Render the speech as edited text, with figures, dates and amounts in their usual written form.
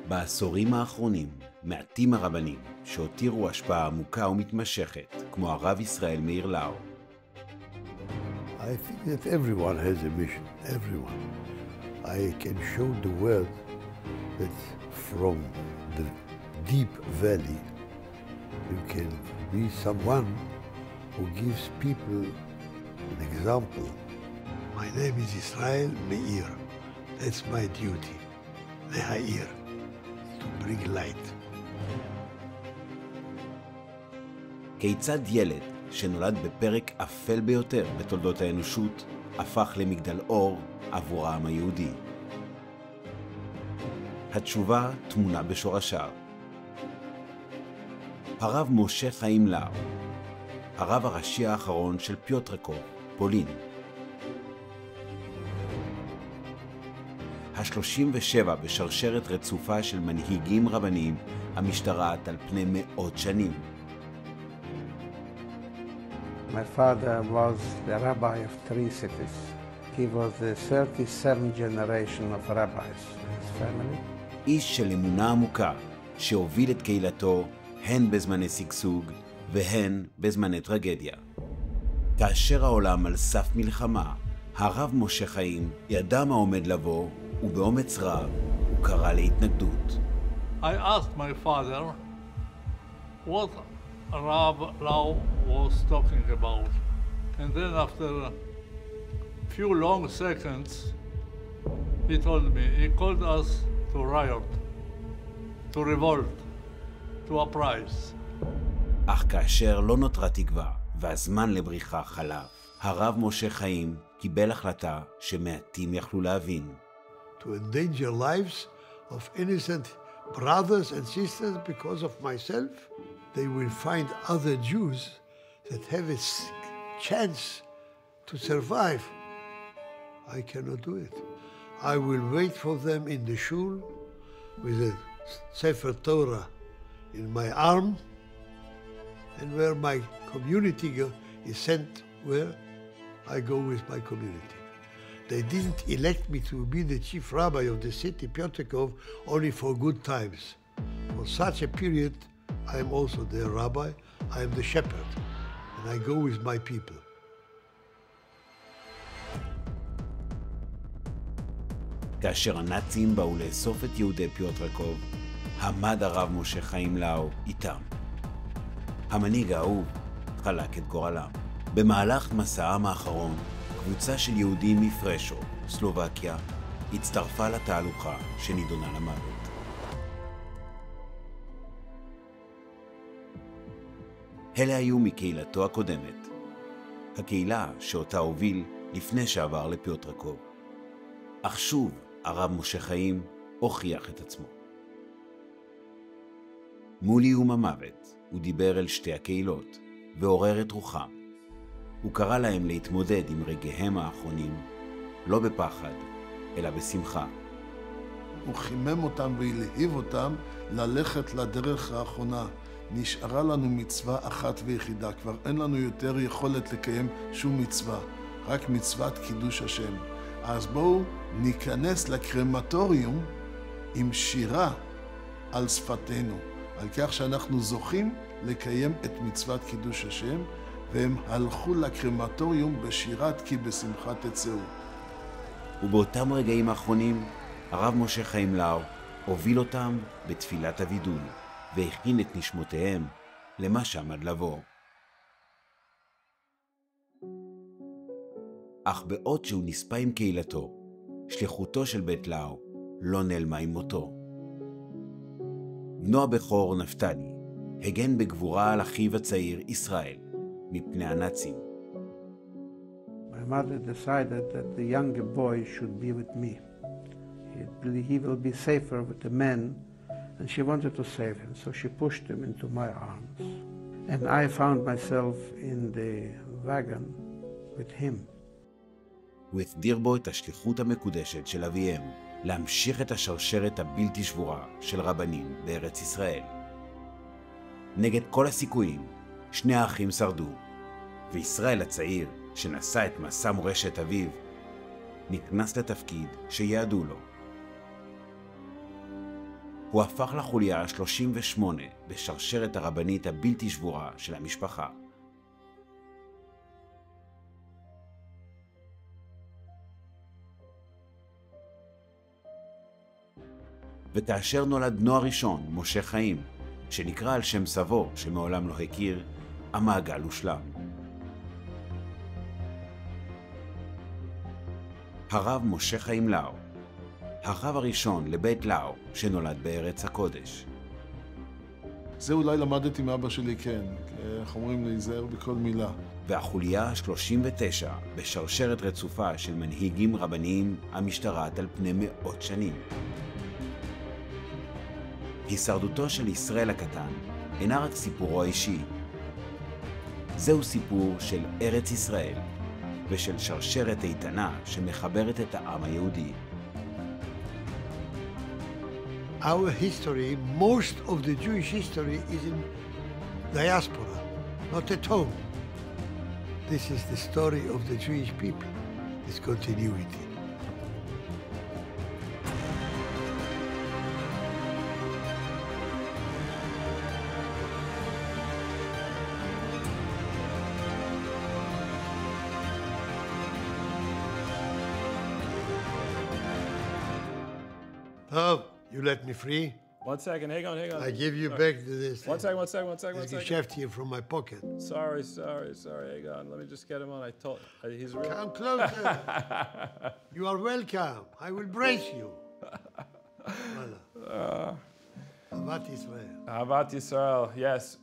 בעשורים האחרונים מעטים הרבנים שהותירו השפעה עמוקה ומתמשכת, כמו הרב ישראל מאיר לאו. I think that everyone has a mission, everyone. I can show the world that from the deep valley you can be someone who gives people an example. My name is Israel Meir. That's my duty, Meir, to bring light. כיצד ילד שנולד בפרק אפל ביותר בתולדות האנושות הפך למגדל אור עבור העם היהודי? התשובה תמונה בשורשיו. הרב משה חיים לאו, הרב הראשי האחרון של פיוטרקוב, פולין. ה-37 בשרשרת רצופה של מנהיגים רבניים המשתרעת על פני מאות שנים. My father was the rabbi of 3 cities. He was the 37th generation of rabbis in his family. איש של אמונה עמוקה שהוביל את קהילתו הן בזמני שגשוג והן בזמני טרגדיה. כאשר העולם על סף מלחמה, הרב משה חיים ידע מה עומד לבוא, ובאומץ רב הוא קרא להתנגדות. I asked my father what Rav Lau was talking about. And then after a few long seconds, he told me, he called us to riot, to revolt, to uprise. אך כאשר לא נותרה תקווה והזמן לבריחה חלף, הרב משה חיים קיבל החלטה שמעטים יכלו להבין. To endanger lives of innocent brothers and sisters because of myself, they will find other Jews that have a chance to survive. I cannot do it. I will wait for them in the shul with a Sefer Torah in my arm, and where my community is sent, where I go with my community. They didn't elect me to be the chief rabbi of the city, Piotrkov, only for good times. For such a period, I am also their rabbi, I am the shepherd, and I go with my people. כאשר הנאצים באו לאסוף את יהודי פיוטרקוב, עמד הרב משה חיים לאו איתם. המנהיג האהוב חלק את גורלם. במהלך מסעם האחרון, קבוצה של יהודים מפרשו, סלובקיה, הצטרפה לתהלוכה שנידונה למוות. אלה היו מקהילתו הקודמת, הקהילה שאותה הוביל לפני שעבר לפיוטרקוב. אך שוב הרב משה חיים הוכיח את עצמו. מול איום המוות הוא דיבר אל שתי הקהילות ועורר את רוחם. הוא קרא להם להתמודד עם רגעיהם האחרונים, לא בפחד, אלא בשמחה. הוא חימם אותם והלהיב אותם ללכת לדרך האחרונה. נשארה לנו מצווה אחת ויחידה, כבר אין לנו יותר יכולת לקיים שום מצווה, רק מצוות קידוש השם. אז בואו ניכנס לקרמטוריום עם שירה על שפתנו, על כך שאנחנו זוכים לקיים את מצוות קידוש השם, והם הלכו לקרמטוריום בשירת כי בשמחה תצאו. ובאותם רגעים האחרונים, הרב משה חיים לאו הוביל אותם בתפילת הווידוי, והכין את נשמותיהם למה שעמד לבוא. אך בעוד שהוא נספה עם קהילתו, שליחותו של בית לאו לא נעלמה עם מותו. בנו הבכור נפתלי הגן בגבורה על אחיו הצעיר ישראל מפני הנאצים. My mother decided that the younger boy should be with me. He will be safer with the men, and she wanted to save him, so she pushed him into my arms. And I found myself in the wagon with him. הוא הפדיר בו את השליחות המקודשת של אביהם, להמשיך את השרשרת הבלתי שבורה של רבנים בארץ ישראל. נגד כל הסיכויים, שני האחים שרדו, וישראל הצעיר, שנשא את מסע מורשת אביו, נכנס לתפקיד שיעדו לו. הוא הפך לחוליה ה-38 בשרשרת הרבנית הבלתי שבורה של המשפחה. וכאשר נולד בנו הראשון, משה חיים, שנקרא על שם סבו שמעולם לא הכיר, המעגל הושלם. הרב משה חיים לאו, הרב הראשון לבית לאו שנולד בארץ הקודש. זה אולי למדתי מאבא שלי, כן. איך אומרים, להיזהר בכל מילה. והחוליה ה-39 בשרשרת רצופה של מנהיגים רבניים המשתרעת על פני מאות שנים. הישרדותו של ישראל הקטן אינה רק סיפורו האישי. זהו סיפור של ארץ ישראל ושל שרשרת איתנה שמחברת את העם היהודי. Our history, most of the Jewish history is in diaspora, not at home. This is the story of the Jewish people, this continuity. Oh, you let me free? 1 second, hang on. I give you back this. 1 second. This geschäft here from my pocket. Sorry. Hang on. Let me just get him on. He's real. Come closer. You are welcome. I will brace you. Voilà. Ahavat Israel. Ahavat Yisrael, yes.